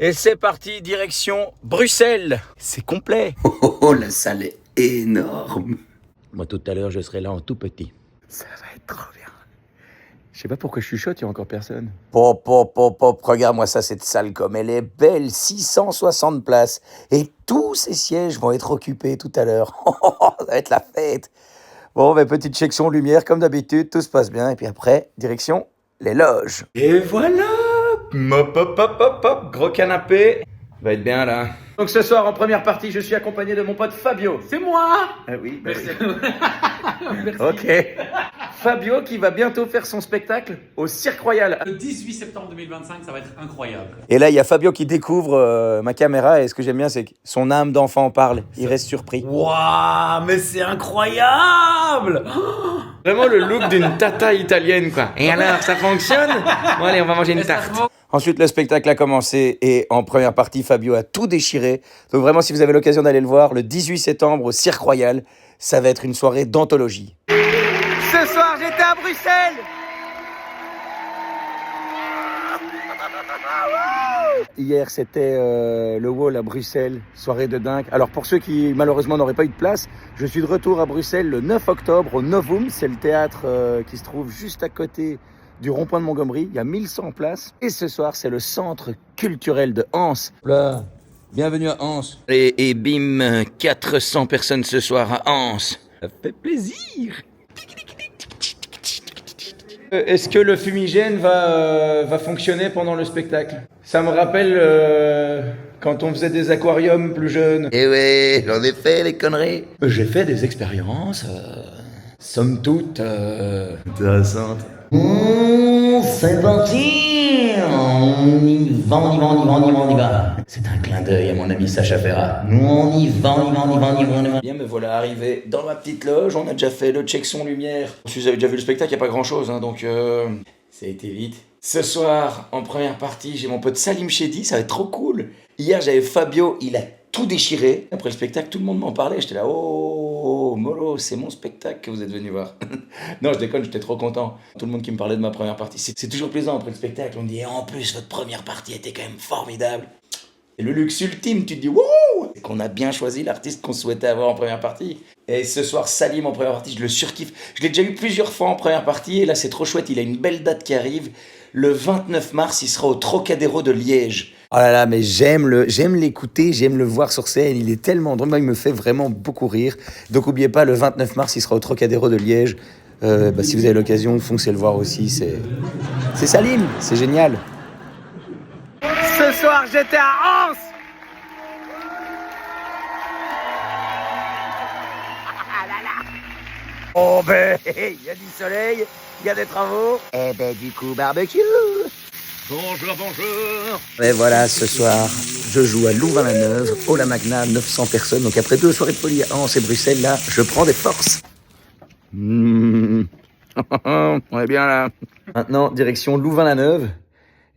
Et c'est parti, direction Bruxelles. C'est complet. Oh, la salle est énorme. Moi, tout à l'heure, je serai là en tout petit. Ça va être trop bien. Je sais pas pourquoi je chuchote, il y a encore personne. Pop, pop, pop, pop. Regarde-moi ça, cette salle comme elle est belle. 660 places. Et tous ces sièges vont être occupés tout à l'heure. Ça va être la fête. Bon, ben, petite section lumière, comme d'habitude, tout se passe bien. Et puis après, direction les loges. Et voilà. Hop, hop, hop, hop, hop. Gros canapé. Va être bien là. Donc ce soir, en première partie, je suis accompagné de mon pote Fabio. C'est moi. Ah oui, bah Merci. oui. Merci. Ok. Fabio qui va bientôt faire son spectacle au Cirque Royal. Le 18 septembre 2025, ça va être incroyable. Et là, il y a Fabio qui découvre ma caméra. Et ce que j'aime bien, c'est que son âme d'enfant parle. Il reste surpris. Waouh, mais c'est incroyable. Vraiment le look d'une tata italienne, quoi. Et alors, ça fonctionne? Bon, allez, on va manger une tarte. Ensuite, le spectacle a commencé et en première partie, Fabio a tout déchiré. Donc vraiment, si vous avez l'occasion d'aller le voir, le 18 septembre au Cirque Royal, ça va être une soirée d'anthologie. Ce soir, j'étais à Bruxelles. Hier, c'était le Wall à Bruxelles, soirée de dingue. Alors pour ceux qui malheureusement n'auraient pas eu de place, je suis de retour à Bruxelles le 9 octobre au Novum. C'est le théâtre qui se trouve juste à côté du rond-point de Montgomery. Il y a 1100 places. Et ce soir, c'est le centre culturel de Anse. Là, bienvenue à Anse. Et bim, 400 personnes ce soir à Anse. Ça fait plaisir. Est-ce que le fumigène va fonctionner pendant le spectacle? Ça me rappelle quand on faisait des aquariums plus jeunes. Eh ouais, j'en ai fait les conneries. J'ai fait des expériences, somme toute, intéressantes. C'est parti. On y va, on y va, on y va, on y va, on y va. C'est un clin d'œil à mon ami Sacha Ferrat. Nous on y va, on y va, on y va, on y va, on y va. Bien, me voilà arrivé dans ma petite loge. On a déjà fait le check son lumière. Si vous avez déjà vu le spectacle, il n'y a pas grand chose, hein, donc ça a été vite. Ce soir, en première partie, j'ai mon pote Salim Chedi, ça va être trop cool. Hier, j'avais Fabio, il a tout déchiré. Après le spectacle, tout le monde m'en parlait. J'étais là, oh, Molo, c'est mon spectacle que vous êtes venu voir. Non, je déconne, j'étais trop content. Tout le monde qui me parlait de ma première partie. C'est toujours plaisant après le spectacle. On me dit, et en plus, votre première partie était quand même formidable. Et le luxe ultime, tu te dis, wow, c'est qu'on a bien choisi l'artiste qu'on souhaitait avoir en première partie. Et ce soir, Salim en première partie, je le surkiffe. Je l'ai déjà eu plusieurs fois en première partie, et là, c'est trop chouette. Il a une belle date qui arrive. Le 29 mars, il sera au Trocadéro de Liège. Oh là là, mais j'aime l'écouter, j'aime le voir sur scène. Il est tellement drôle, moi, il me fait vraiment beaucoup rire. Donc, n'oubliez pas, le 29 mars, il sera au Trocadéro de Liège. Si vous avez l'occasion, foncez le voir aussi. C'est Salim, c'est génial. Ce soir, j'étais à Anse. Oh ben, il y a du soleil, il y a des travaux. Eh ben du coup, barbecue. Bonjour, bonjour. Et voilà, ce soir, je joue à Louvain-la-Neuve, au La Magna, 900 personnes. Donc après 2 soirées de folie à Anse et Bruxelles, là, je prends des forces. On est bien là. Maintenant, direction Louvain-la-Neuve.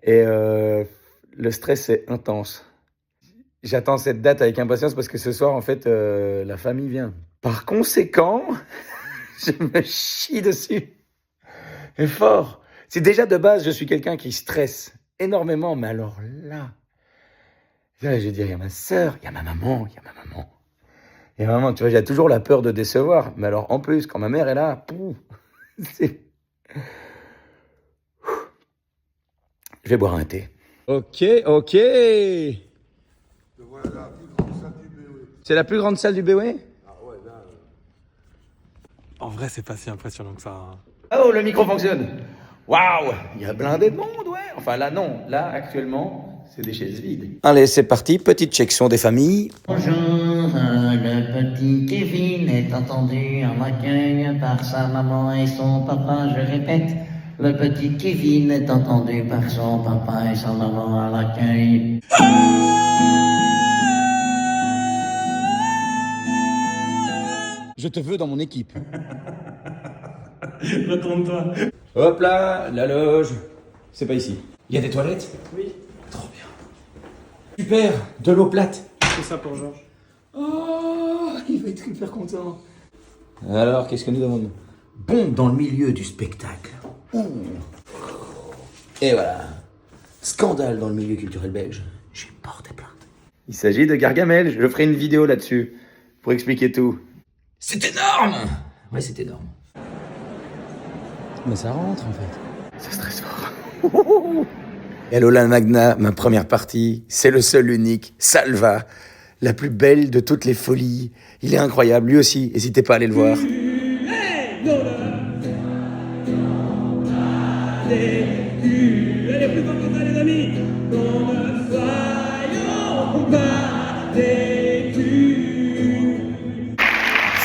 Et le stress est intense. J'attends cette date avec impatience parce que ce soir, en fait, la famille vient. Par conséquent, je me chie dessus. Et fort. C'est déjà de base, je suis quelqu'un qui stresse énormément. Mais alors là, je veux dire, il y a ma sœur, il y a ma maman, il y a ma maman. Et ma maman, tu vois, j'ai toujours la peur de décevoir. Mais alors, en plus, quand ma mère est là, pouf, c'est... Je vais boire un thé. Ok. C'est la plus grande salle du BOE? En vrai, c'est pas si impressionnant que ça. Hein. Oh, le micro fonctionne. Waouh, il y a blindé de monde, ouais. Enfin là, non. Là, actuellement, c'est des chaises vides. Allez, c'est parti. Petite section des familles. Bonjour, le petit Kevin est entendu en accueil par sa maman et son papa, je répète. Le petit Kevin est entendu par son papa et sa maman à l'accueil. Je te veux dans mon équipe. Retourne-toi. Hop là, la loge. C'est pas ici. Il y a des toilettes? Oui. Trop bien. Super, de l'eau plate. C'est ça pour Georges. Oh, il va être hyper content. Alors, qu'est-ce que nous demandons? Bon, dans le milieu du spectacle. Ouh. Et voilà. Scandale dans le milieu culturel belge. je vais porter plainte. Il s'agit de Gargamel. Je ferai une vidéo là-dessus pour expliquer tout. C'est énorme! Ouais, c'est énorme. Mais ça rentre en fait. Ça stresse fort. Hello la Magna, ma première partie, c'est le seul unique, Salva, la plus belle de toutes les folies. Il est incroyable, lui aussi, n'hésitez pas à aller le voir.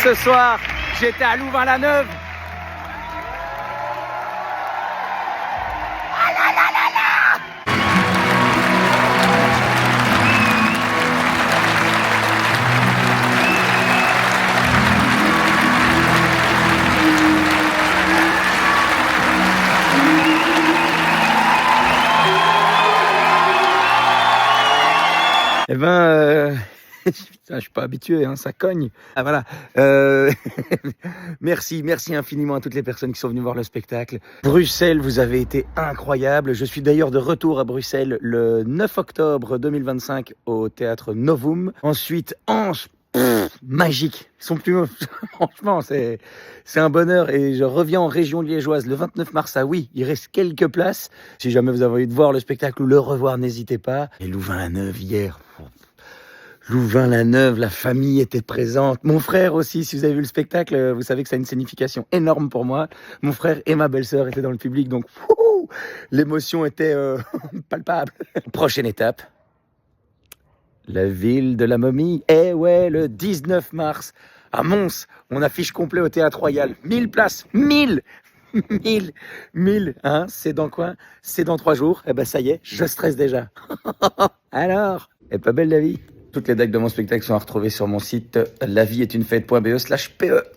Ce soir, j'étais à Louvain-la-Neuve. Eh ben, putain, je suis pas habitué, hein, ça cogne. Ah voilà. Merci infiniment à toutes les personnes qui sont venues voir le spectacle. Bruxelles, vous avez été incroyable. Je suis d'ailleurs de retour à Bruxelles le 9 octobre 2025 au théâtre Novum. Ensuite, Anse. Magique. Ils sont plus. Franchement, c'est un bonheur. Et je reviens en région liégeoise le 29 mars. Ah oui, il reste quelques places. Si jamais vous avez envie de voir le spectacle ou le revoir, n'hésitez pas. Et Louvain-la-Neuve hier. Louvain-la-Neuve, la famille était présente. Mon frère aussi, si vous avez vu le spectacle, vous savez que ça a une signification énorme pour moi. Mon frère et ma belle-sœur étaient dans le public, donc l'émotion était palpable. Prochaine étape. La ville de la momie. Eh ouais, le 19 mars, à Mons, on affiche complet au Théâtre Royal. 1000 places, 1000 hein, c'est dans quoi? C'est dans 3 jours. Eh ben ça y est, je stresse déjà. Alors, est pas belle la vie? Toutes les dates de mon spectacle sont à retrouver sur mon site lavieestunefête.be/pe.